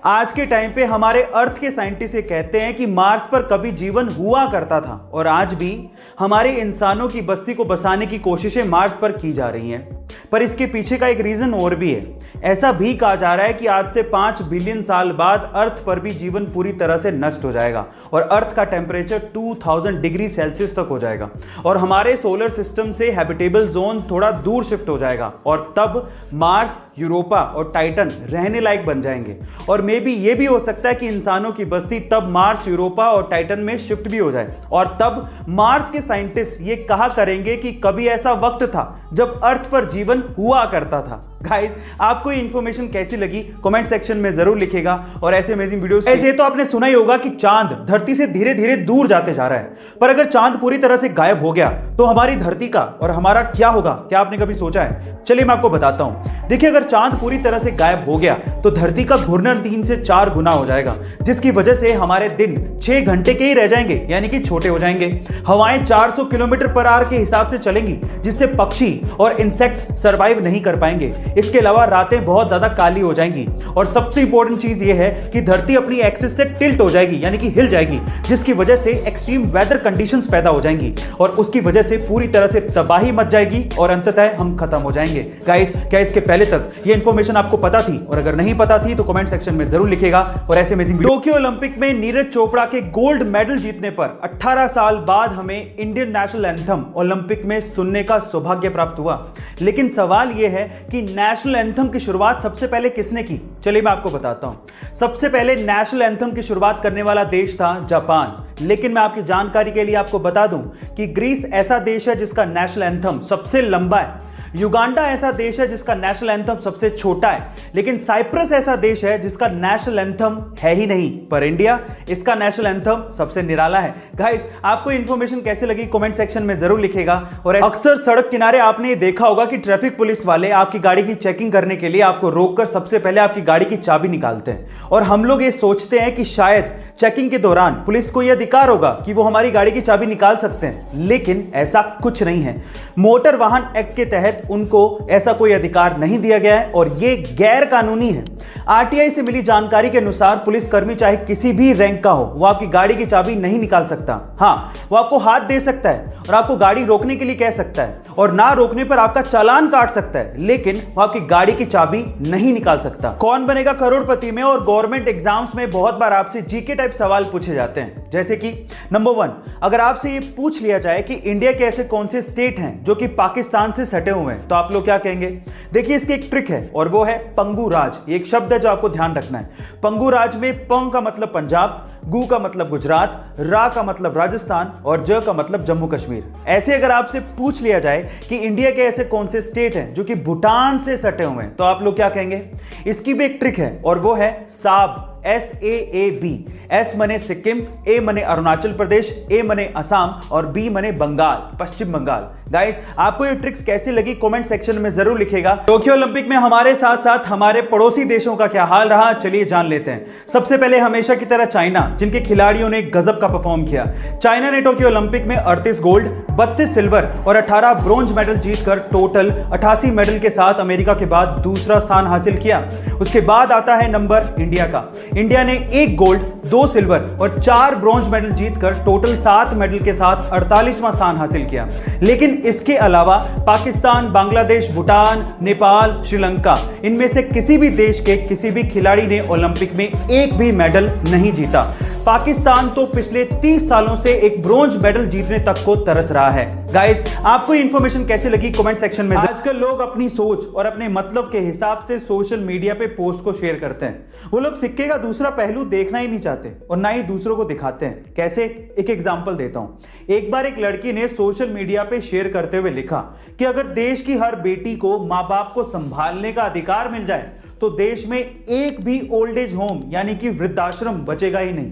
आज के टाइम पे हमारे अर्थ के साइंटिस्ट ये कहते हैं कि मार्स पर कभी जीवन हुआ करता था और आज भी हमारे इंसानों की बस्ती को बसाने की कोशिशें मार्स पर की जा रही हैं। पर इसके पीछे का एक रीजन और भी है। ऐसा भी कहा जा रहा है कि आज से 5 बिलियन साल बाद अर्थ पर भी जीवन पूरी तरह से नष्ट हो जाएगा और अर्थ का टेम्परेचर 2000 डिग्री सेल्सियस तक हो जाएगा और हमारे सोलर सिस्टम से हैबिटेबल जोन थोड़ा दूर शिफ्ट हो जाएगा और तब मार्स, यूरोपा और टाइटन रहने लायक बन जाएंगे। और मे बी ये भी हो सकता है कि इंसानों की बस्ती तब मार्स, यूरोपा और टाइटन में शिफ्ट भी हो जाए और तब मार्स के साइंटिस्ट ये कहा करेंगे कि कभी ऐसा वक्त था जब अर्थ पर जीवन हुआ करता था। गाइस, आपको ये इंफॉर्मेशन कैसी लगी कमेंट सेक्शन में जरूर लिखिएगा और ऐसे अमेजिंग वीडियोस ऐसे तो आपने सुना ही होगा कि चांद धरती से धीरे धीरे दूर जाते जा रहा है, पर अगर चांद पूरी तरह से गायब हो गया तो हमारी धरती का और हमारा क्या होगा? क्या आपने कभी सोचा है? चलिए मैं आपको बताता हूं। देखिए, अगर चांद पूरी तरह से गायब हो गया तो धरती का घूर्णन 3 से 4 गुना हो जाएगा, जिसकी वजह से हमारे दिन 6 घंटे के ही रह जाएंगे, यानी कि छोटे हो जाएंगे। हवाएं 400 किलोमीटर पर आवर के हिसाब से चलेंगी, जिससे पक्षी और इंसेक्ट्स सर्वाइव नहीं कर पाएंगे। इसके अलावा रातें बहुत ज्यादा काली हो जाएंगी और सबसे इंपॉर्टेंट चीज यह है कि धरती अपनी एक्सिस से टिल्ट हो जाएगी, यानी कि हिल जाएगी, जिसकी वजह से एक्सट्रीम वेदर कंडीशंस पैदा हो जाएंगी और उसकी वजह से पूरी तरह से तबाही मच जाएगी और अंततः हम खत्म हो जाएंगे। गाइस, क्या इसके पहले तक ये इंफॉर्मेशन आपको पता थी? और अगर नहीं पता थी तो कमेंट सेक्शन में जरूर लिखिएगा और ऐसे अमेजिंग। टोक्यो ओलंपिक में नीरज चोपड़ा के गोल्ड मेडल जीतने पर 18 साल बाद हमें इंडियन नेशनल एंथम ओलंपिक में सुनने का सौभाग्य प्राप्त हुआ। लेकिन सवाल यह है कि नेशनल एंथम की शुरुआत सबसे पहले किसने की? चलिए मैं आपको बताता हूं। सबसे पहले नेशनल एंथम की शुरुआत करने वाला देश था जापान। लेकिन मैं आपकी जानकारी के लिए आपको बता दूं कि ग्रीस ऐसा देश है जिसका नेशनल एंथम सबसे लंबा है। युगांडा ऐसा देश है जिसका नेशनल एंथम सबसे छोटा है। लेकिन साइप्रस ऐसा देश है जिसका नेशनल एंथम है ही नहीं, पर इंडिया, इसका नेशनल एंथम सबसे निराला है। गाइस, आपको इंफॉर्मेशन कैसे लगी कमेंट सेक्शन में जरूर लिखिएगा। और अक्सर सड़क किनारे आपने ये देखा होगा कि ट्रैफिक पुलिस वाले आपकी गाड़ी की चेकिंग करने के लिए आपको रोककर सबसे पहले आपकी गाड़ी की चाबी निकालते हैं और हम लोग ये सोचते हैं कि शायद चेकिंग के दौरान पुलिस को यह अधिकार होगा कि वो हमारी गाड़ी की चाबी निकाल सकते हैं, लेकिन ऐसा कुछ नहीं है। मोटर वाहन एक्ट के तहत उनको ऐसा कोई अधिकार नहीं दिया गया है और यह गैर कानूनी है। आरटीआई से मिली जानकारी के अनुसार पुलिसकर्मी चाहे किसी भी रैंक का हो, वो आपकी गाड़ी की चाबी नहीं निकाल सकता। हां, वो आपको हाथ दे सकता है और आपको गाड़ी रोकने के लिए कह सकता है और ना रोकने पर आपका चालान काट सकता है, लेकिन वो आपकी गाड़ी की चाबी नहीं निकाल सकता। कौन बनेगा करोड़पति में और गवर्नमेंट एग्जाम्स में बहुत बार आपसे जीके टाइप सवाल पूछे जाते हैं, जैसे कि नंबर 1, अगर आपसे ये पूछ लिया जाए कि इंडिया के ऐसे कौन से स्टेट हैं जो कि पाकिस्तान से सटे हुए हैं, तो आप लोग क्या कहेंगे? देखिए, इसकी एक ट्रिक है और वो है पंगु राज। ये एक शब्द है जो आपको ध्यान रखना है। पंगु राज में पंग का मतलब पंजाब, गु का मतलब गुजरात, रा का मतलब राजस्थान और ज का मतलब जम्मू कश्मीर। ऐसे अगर आपसे पूछ लिया जाए कि इंडिया के ऐसे कौन से स्टेट हैं जो कि भूटान से सटे हुए हैं, तो आप लोग क्या कहेंगे? इसकी भी एक ट्रिक है और वो है साब, SAAB। एस मने सिक्किम, ए मने अरुणाचल प्रदेश, ए मने असम और बी मने बंगाल, पश्चिम बंगाल। गाइस, आपको ये ट्रिक्स कैसी लगी कमेंट सेक्शन में जरूर लिखिएगा। टोक्यो ओलंपिक में हमारे साथ साथ हमारे पड़ोसी देशों का क्या हाल रहा, चलिए जान लेते हैं। सबसे पहले हमेशा की तरह चाइना, जिनके खिलाड़ियों ने गजब का परफॉर्म किया। चाइना ने टोक्यो ओलंपिक में 38 गोल्ड, 32 सिल्वर और 18 ब्रोंज मेडल जीतकर टोटल 88 मेडल के साथ अमेरिका के बाद दूसरा स्थान हासिल किया। उसके बाद आता है नंबर इंडिया का। इंडिया ने 1 गोल्ड, 2 सिल्वर और 4 ब्रोंज मेडल जीतकर टोटल 7 मेडल के साथ 48वां स्थान हासिल किया। लेकिन इसके अलावा पाकिस्तान, बांग्लादेश, भूटान, नेपाल, श्रीलंका, इनमें से किसी भी देश के किसी भी खिलाड़ी ने ओलंपिक में एक भी मेडल नहीं जीता। पाकिस्तान तो पिछले 30 सालों से एक ब्रोंज मेडल जीतने तक को तरस रहा है। गाइस, आपको इंफॉर्मेशन कैसी लगी कमेंट सेक्शन में। आजकल लोग अपनी सोच और अपने मतलब के हिसाब से सोशल मीडिया पे पोस्ट को शेयर करते हैं। वो लोग सिक्के का दूसरा पहलू देखना ही नहीं चाहते और ना ही दूसरों को दिखाते हैं। कैसे? एक एग्जांपल देता हूं। एक बार एक लड़की ने सोशल मीडिया पे शेयर करते हुए लिखा कि अगर देश की हर बेटी को माँ बाप को संभालने का अधिकार मिल जाए तो देश में एक भी ओल्ड एज होम यानी कि वृद्धाश्रम बचेगा ही नहीं।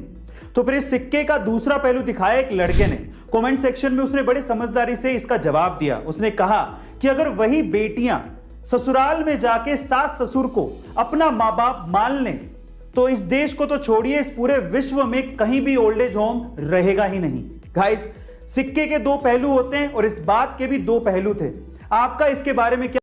तो फिर इस सिक्के का दूसरा पहलू दिखाया एक लड़के ने। कमेंट सेक्शन में उसने बड़ी समझदारी से इसका जवाब दिया। उसने कहा कि अगर वही बेटियां ससुराल में जाके सास ससुर को अपना माँ बाप मान लें तो इस देश को तो छोड़िए, इस पूरे विश्व में कहीं भी ओल्ड एज होम रहेगा ही नहीं। गाइस, सिक्के के 2 पहलू होते हैं और इस बात के भी 2 पहलू थे। आपका इसके बारे में क्या